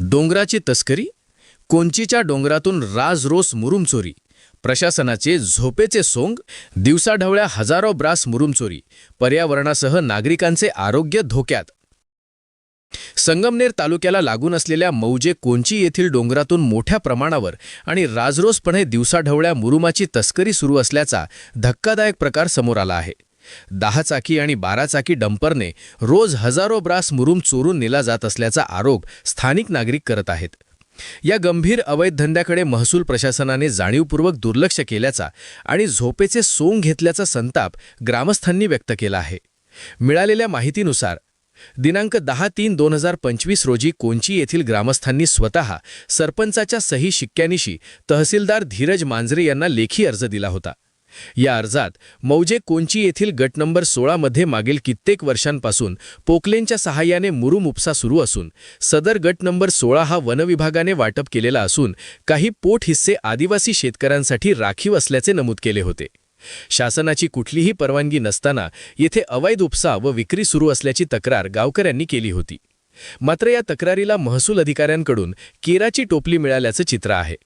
डोंगराची तस्करी, कोंचीच्या डोंगरातून राजरोस मुरुम चोरी, प्रशासनाचे झोपेचे सोंग, दिवसाढवळ्या हजारो ब्रास मुरुम चोरी, पर्यावरणासह नागरिकांचे आरोग्य धोक्यात. संगमनेर तालुक्याला लागून असलेल्या मौजे कोंची येथील डोंगरातून मोठ्या प्रमाणावर आणि राजरोसपणे दिवसाढवळ्या मुरुमाची तस्करी सुरू असल्याचा धक्कादायक प्रकार समोर आला आहे. 10 चाकी आणि 12 चाकी डंपरने रोज हजारो ब्रास मुरुम चोरून नेला जात असल्याचा आरोप स्थानिक नागरिक करत आहेत. या गंभीर अवैध धंद्याकडे महसूल प्रशासनाने जाणीवपूर्वक दुर्लक्ष केल्याचा आणि झोपेचे सोंग घेतल्याचा संताप ग्रामस्थांनी व्यक्त केला आहे. मिळालेल्या माहितीनुसार दिनांक 10/3/2025 रोजी कोंची येथील ग्रामस्थांनी स्वतः सरपंचाच्या सही शिक्क्यानिशी तहसीलदार धीरज मांजरे यांना लेखी अर्ज दिला होता. या अर्जात मौजे कोंची येथील गट नंबर 16 मध्ये मागील कित्येक वर्षांपासून पोकलेनच्या सहाय्याने मुरुम उपसा सुरू असून सदर गट नंबर 16 हा वनविभागाने वाटप केलेला असून काही पोट हिस्से आदिवासी शेतकऱ्यांसाठी राखीव असल्याचे नमूद केले होते. शासनाची कुठलीही परवानगी नसताना येथे अवैध उपसा व विक्री सुरू असल्याची तक्रार गावकऱ्यांनी केली होती. मात्र या तक्रारीला महसूल अधिकाऱ्यांकडून केराची टोपली मिळाल्याचं चित्र आहे.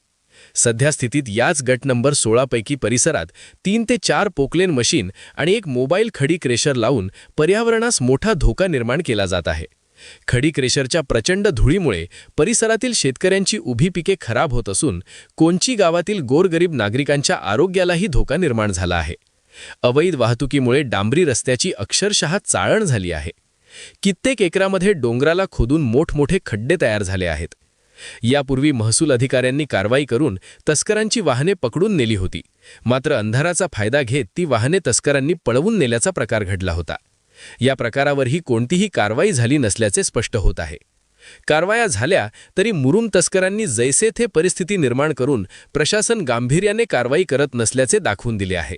सध्या स्थितीत याच गट नंबर 16 पैकी परिसरात 3 ते 4 पोकलेन मशीन आणि एक मोबाईल खडी क्रेशर लावून पर्यावरणास मोठा धोका निर्माण केला जात आहे. खडी क्रेशरच्या प्रचंड धुळीमुळे परिसरातील शेतकऱ्यांची उभी पिके खराब होत असून कोंची गावातील गोरगरीब नागरिकांच्या आरोग्यालाही धोका निर्माण झाला आहे. अवैध वाहतुकीमुळे डांबरी रस्त्याची अक्षरशः चाळण झाली आहे. कित्येक एकरामध्ये डोंगराला खोदून मोठमोठे खड्डे तयार झाले आहेत. यापूर्वी महसूल अधिकाऱ्यांनी कारवाई करून तस्करांची वाहने पकडून नेली होती. मात्र अंधाराचा फायदा घेत ती वाहने तस्करांनी पळवून नेल्याचा प्रकार घडला होता. या प्रकारावरही कोणतीही कारवाई झाली नसल्याचे स्पष्ट होत आहे. कारवाया झाल्या तरी मुरुम तस्करांनी जैसे थे परिस्थिती निर्माण करून प्रशासन गांभीर्याने कारवाई करत नसल्याचे दाखवून दिले आहे.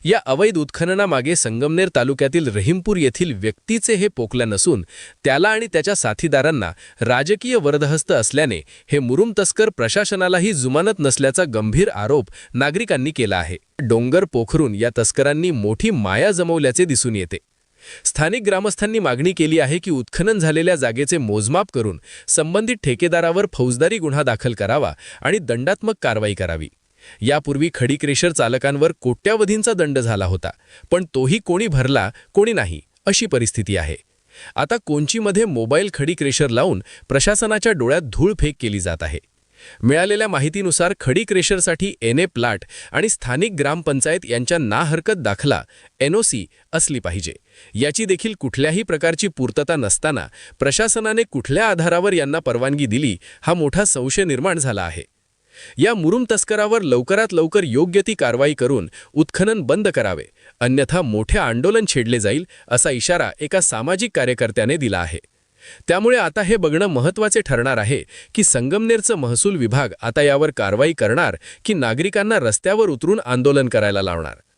या अवैध उत्खननामागे संगमनेर तालुक्यातील रहीमपूर येथील व्यक्तीचे हे पोकलन असून त्याला आणि त्याच्या साथीदारांना राजकीय वरदहस्त असल्याने हे मुरुम तस्कर प्रशासनालाही जुमानत नसल्याचा गंभीर आरोप नागरिकांनी केला आहे. डोंगर पोखरून या तस्करांनी मोठी माया जमवल्याचे दिसून येते. स्थानिक ग्रामस्थांनी मागणी केली आहे की उत्खनन झालेल्या जागेचे मोजमाप करून संबंधित ठेकेदारावर फौजदारी गुन्हा दाखल करावा आणि दंडात्मक कारवाई करावी. यापूर्वी खडी क्रेशर चालकांवर कोट्यावधींचा दंड झाला होता, पण तोही कोणी भरला कोणी नाही अशी परिस्थिती आहे. आता कोंचीमध्ये मोबाईल खडी क्रेशर लावून प्रशासनाच्या डोळ्यात धूळ फेक केली जात आहे. मिळालेल्या माहितीनुसार खडी क्रेशरसाठी NA प्लॉट आणि स्थानिक ग्रामपंचायत यांच्या नाहरकत दाखला NOC असली पाहिजे. याची देखील कुठल्याही प्रकारची पूर्तता नसताना प्रशासनाने कुठल्या आधारावर यांना परवानगी दिली हा मोठा संशय निर्माण झाला आहे. या मुरुम तस्करावर लवकरात लवकर योग्य ती कारवाई करून उत्खनन बंद करावे, अन्यथा मोठे आंदोलन छेडले जाईल असा इशारा एका सामाजिक कार्यकर्त्याने दिला आहे. त्यामुळे आता हे बघणं महत्त्वाचे ठरणार आहे की संगमनेरचं महसूल विभाग आता यावर कारवाई करणार की नागरिकांना रस्त्यावर उतरून आंदोलन करायला लावणार.